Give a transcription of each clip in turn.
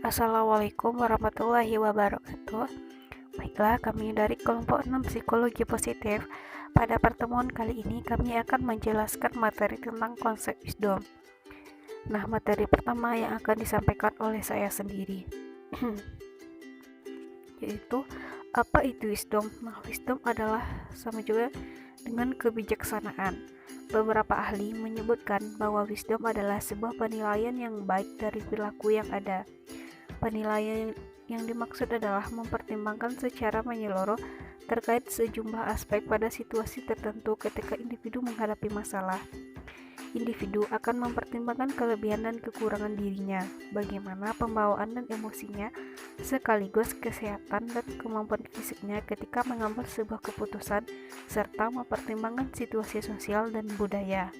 Assalamualaikum warahmatullahi wabarakatuh. Baiklah, kami dari kelompok 6 Psikologi Positif. Pada pertemuan kali ini kami akan menjelaskan materi tentang konsep wisdom. Nah, materi pertama yang akan disampaikan oleh saya sendiri yaitu apa itu wisdom? Nah, wisdom adalah sama juga dengan kebijaksanaan. Beberapa ahli menyebutkan bahwa wisdom adalah sebuah penilaian yang baik dari perilaku yang ada. Penilaian yang dimaksud adalah mempertimbangkan secara menyeluruh terkait sejumlah aspek pada situasi tertentu ketika individu menghadapi masalah. Individu akan mempertimbangkan kelebihan dan kekurangan dirinya, bagaimana pembawaan dan emosinya, sekaligus kesehatan dan kemampuan fisiknya ketika mengambil sebuah keputusan, serta mempertimbangkan situasi sosial dan budaya.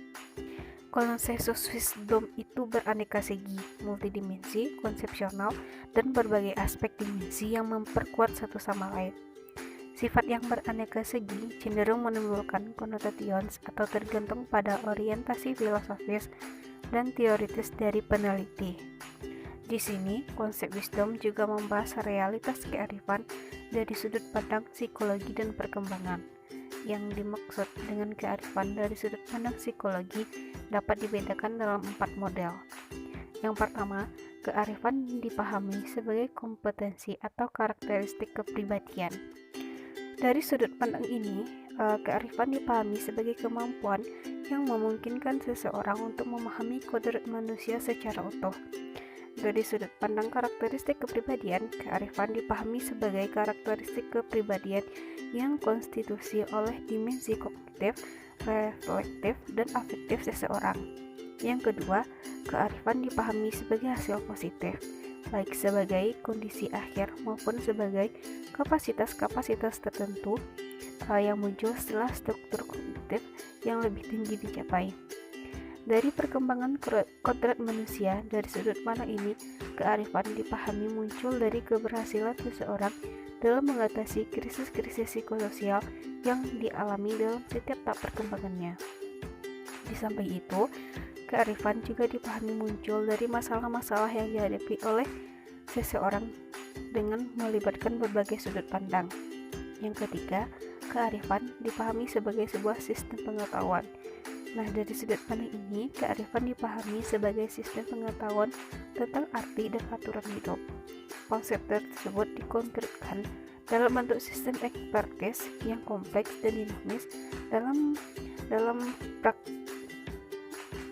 Konsensus wisdom itu beraneka segi, multidimensi, konsepsional, dan berbagai aspek dimensi yang memperkuat satu sama lain. Sifat yang beraneka segi cenderung menimbulkan konnotations atau tergantung pada orientasi filosofis dan teoritis dari peneliti. Di sini, konsep wisdom juga membahas realitas kearifan dari sudut pandang psikologi dan perkembangan. Yang dimaksud dengan kearifan dari sudut pandang psikologi dapat dibedakan dalam 4 model. Yang pertama, kearifan dipahami sebagai kompetensi atau karakteristik kepribadian. Dari sudut pandang ini, kearifan dipahami sebagai kemampuan yang memungkinkan seseorang untuk memahami kodrat manusia secara utuh. Dari sudut pandang karakteristik kepribadian, kearifan dipahami sebagai karakteristik kepribadian yang konstitusi oleh dimensi kognitif, reflektif, dan afektif seseorang. Yang kedua, kearifan dipahami sebagai hasil positif, baik sebagai kondisi akhir maupun sebagai kapasitas-kapasitas tertentu yang muncul setelah struktur kognitif yang lebih tinggi dicapai. Dari perkembangan kodrat manusia, dari sudut pandang ini, kearifan dipahami muncul dari keberhasilan seseorang dalam mengatasi krisis-krisis psikososial yang dialami dalam setiap tahap perkembangannya. Di samping itu, kearifan juga dipahami muncul dari masalah-masalah yang dihadapi oleh seseorang dengan melibatkan berbagai sudut pandang. Yang ketiga, kearifan dipahami sebagai sebuah sistem pengetahuan. Nah, dari sudut pandang ini, kearifan dipahami sebagai sistem pengetahuan tentang arti dan aturan hidup. Konsep tersebut dikonkretkan dalam bentuk sistem ekspertis yang kompleks dan dinamis dalam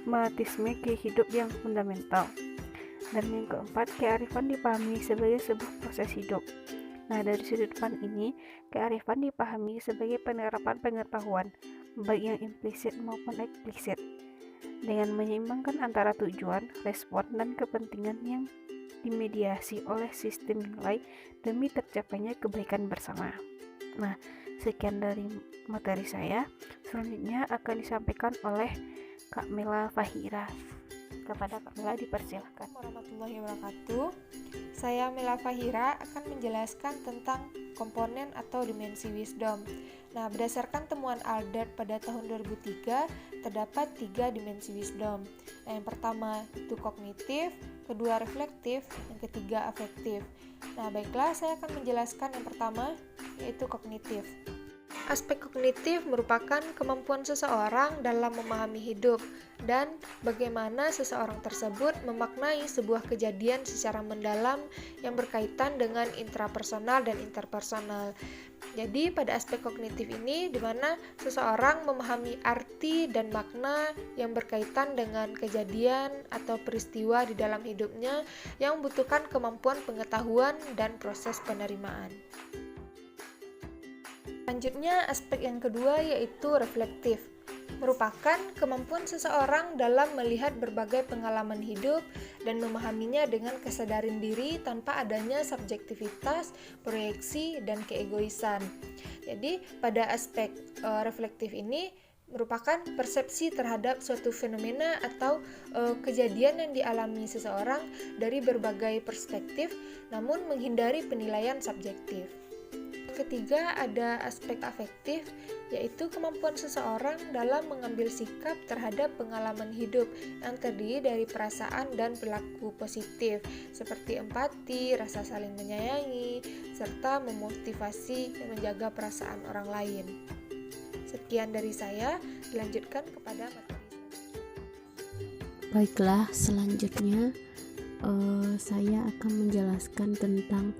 pragmatisme hidup yang fundamental. Dan yang keempat, kearifan dipahami sebagai sebuah proses hidup. Nah, dari sudut pandang ini, kearifan dipahami sebagai penerapan pengetahuan, baik yang implisit maupun eksplisit, dengan menyeimbangkan antara tujuan, respon, dan kepentingan yang dimediasi oleh sistem nilai demi tercapainya kebaikan bersama. Nah, sekian dari materi saya. Selanjutnya akan disampaikan oleh Kak Mela Fahira. Kepada Kak Mela dipersilakan. Warahmatullahi wabarakatuh. Saya Mela Fahira akan menjelaskan tentang komponen atau dimensi wisdom. Nah, berdasarkan temuan Aldert pada tahun 2003, terdapat 3 dimensi wisdom. Nah, yang pertama itu kognitif, kedua reflektif, yang ketiga afektif. Nah, baiklah, saya akan menjelaskan yang pertama, yaitu kognitif. Aspek kognitif merupakan kemampuan seseorang dalam memahami hidup dan bagaimana seseorang tersebut memaknai sebuah kejadian secara mendalam yang berkaitan dengan intrapersonal dan interpersonal. Jadi pada aspek kognitif ini di mana seseorang memahami arti dan makna yang berkaitan dengan kejadian atau peristiwa di dalam hidupnya yang membutuhkan kemampuan pengetahuan dan proses penerimaan. Selanjutnya, aspek yang kedua yaitu reflektif, merupakan kemampuan seseorang dalam melihat berbagai pengalaman hidup dan memahaminya dengan kesadaran diri tanpa adanya subjektivitas, proyeksi, dan keegoisan. Jadi, pada aspek reflektif ini merupakan persepsi terhadap suatu fenomena atau kejadian yang dialami seseorang dari berbagai perspektif, namun menghindari penilaian subjektif. ketiga ada aspek afektif, yaitu kemampuan seseorang dalam mengambil sikap terhadap pengalaman hidup yang terdiri dari perasaan dan perilaku positif, seperti empati, rasa saling menyayangi, serta memotivasi dan menjaga perasaan orang lain. Sekian dari saya, dilanjutkan kepada materi. Baiklah, selanjutnya saya akan menjelaskan tentang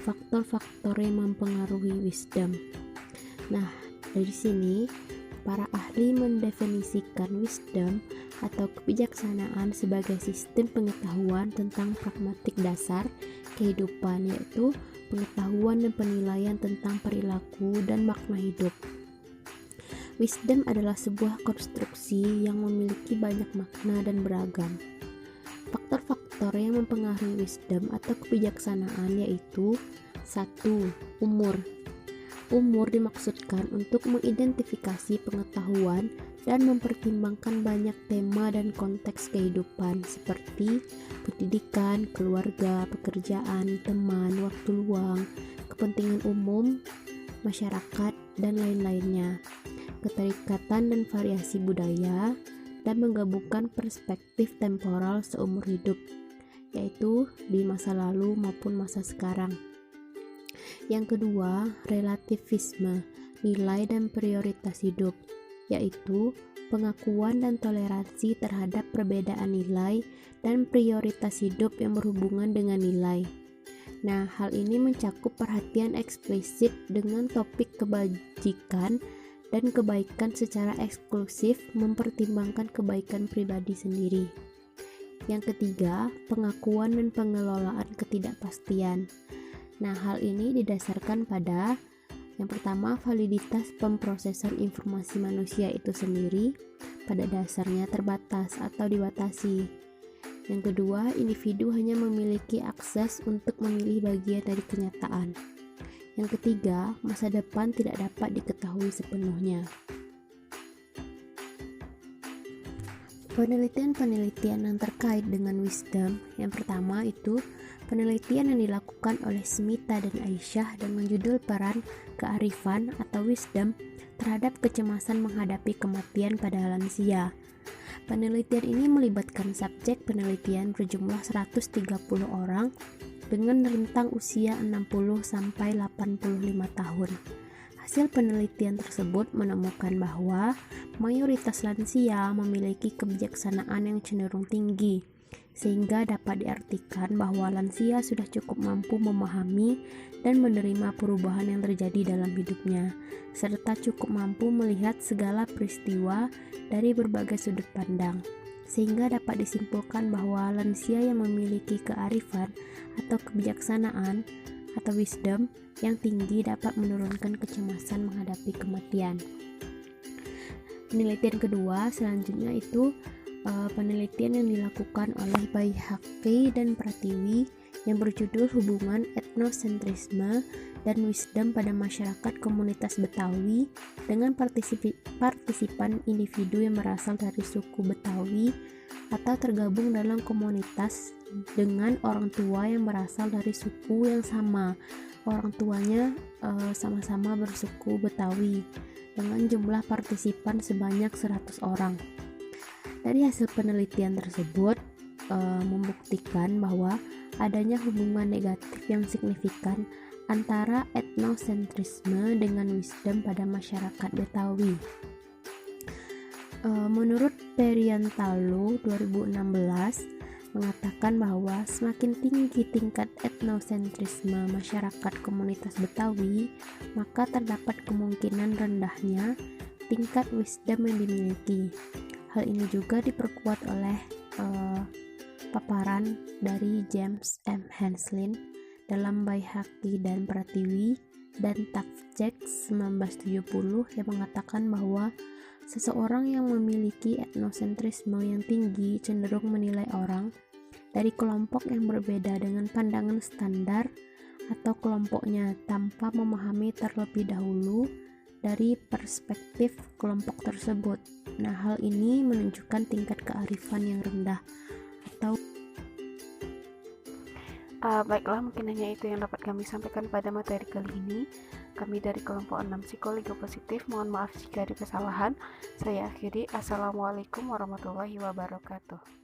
faktor-faktor yang mempengaruhi wisdom. Nah, dari sini para ahli mendefinisikan wisdom atau kebijaksanaan sebagai sistem pengetahuan tentang pragmatik dasar kehidupan, yaitu pengetahuan dan penilaian tentang perilaku dan makna hidup. Wisdom adalah sebuah konstruksi yang memiliki banyak makna dan beragam. Faktor-faktor yang mempengaruhi wisdom atau kebijaksanaan yaitu 1. Umur. Umur dimaksudkan untuk mengidentifikasi pengetahuan dan mempertimbangkan banyak tema dan konteks kehidupan seperti pendidikan, keluarga, pekerjaan, teman, waktu luang, kepentingan umum, masyarakat, dan lain-lainnya. Keterikatan dan variasi budaya, dan menggabungkan perspektif temporal seumur hidup, yaitu di masa lalu maupun masa sekarang. Yang kedua, relativisme, nilai dan prioritas hidup, yaitu pengakuan dan toleransi terhadap perbedaan nilai dan prioritas hidup yang berhubungan dengan nilai. Nah, hal ini mencakup perhatian eksplisit dengan topik kebajikan dan kebaikan secara eksklusif, mempertimbangkan kebaikan pribadi sendiri. Yang ketiga, pengakuan dan pengelolaan ketidakpastian. Nah, hal ini didasarkan pada yang pertama, validitas pemrosesan informasi manusia itu sendiri pada dasarnya terbatas atau dibatasi. Yang kedua, individu hanya memiliki akses untuk memilih bagian dari kenyataan. Yang ketiga, masa depan tidak dapat diketahui sepenuhnya. Penelitian-penelitian yang terkait dengan wisdom, yang pertama itu penelitian yang dilakukan oleh Smita dan Aisyah dengan judul peran kearifan atau wisdom terhadap kecemasan menghadapi kematian pada lansia. Penelitian ini melibatkan subjek penelitian berjumlah 130 orang dengan rentang usia 60 sampai 85 tahun. Hasil penelitian tersebut menemukan bahwa mayoritas lansia memiliki kebijaksanaan yang cenderung tinggi, sehingga dapat diartikan bahwa lansia sudah cukup mampu memahami dan menerima perubahan yang terjadi dalam hidupnya, serta cukup mampu melihat segala peristiwa dari berbagai sudut pandang, sehingga dapat disimpulkan bahwa lansia yang memiliki kearifan atau kebijaksanaan atau wisdom yang tinggi dapat menurunkan kecemasan menghadapi kematian. Penelitian kedua selanjutnya itu penelitian yang dilakukan oleh Baihaqi dan Pratiwi yang berjudul hubungan etnosentrisme dan wisdom pada masyarakat komunitas Betawi dengan partisipan individu yang berasal dari suku Betawi atau tergabung dalam komunitas dengan orang tua yang berasal dari suku yang sama. Orang tuanya sama-sama bersuku Betawi dengan jumlah partisipan sebanyak 100 orang. Dari hasil penelitian tersebut membuktikan bahwa adanya hubungan negatif yang signifikan antara etnosentrisme dengan wisdom pada masyarakat Betawi. Menurut Periantalo 2016 mengatakan bahwa semakin tinggi tingkat etnosentrisme masyarakat komunitas Betawi, maka terdapat kemungkinan rendahnya tingkat wisdom yang dimiliki. Hal ini juga diperkuat oleh paparan dari James M. Henslin dalam Baihaqi dan Pratiwi dan Tafjek 1970 yang mengatakan bahwa seseorang yang memiliki etnosentrisme yang tinggi cenderung menilai orang dari kelompok yang berbeda dengan pandangan standar atau kelompoknya tanpa memahami terlebih dahulu dari perspektif kelompok tersebut. Nah, hal ini menunjukkan tingkat kearifan yang rendah atau baiklah, mungkin hanya itu yang dapat kami sampaikan pada materi kali ini. Kami dari kelompok 6 Psikologi Positif, mohon maaf jika ada kesalahan. Saya akhiri. Assalamualaikum warahmatullahi wabarakatuh.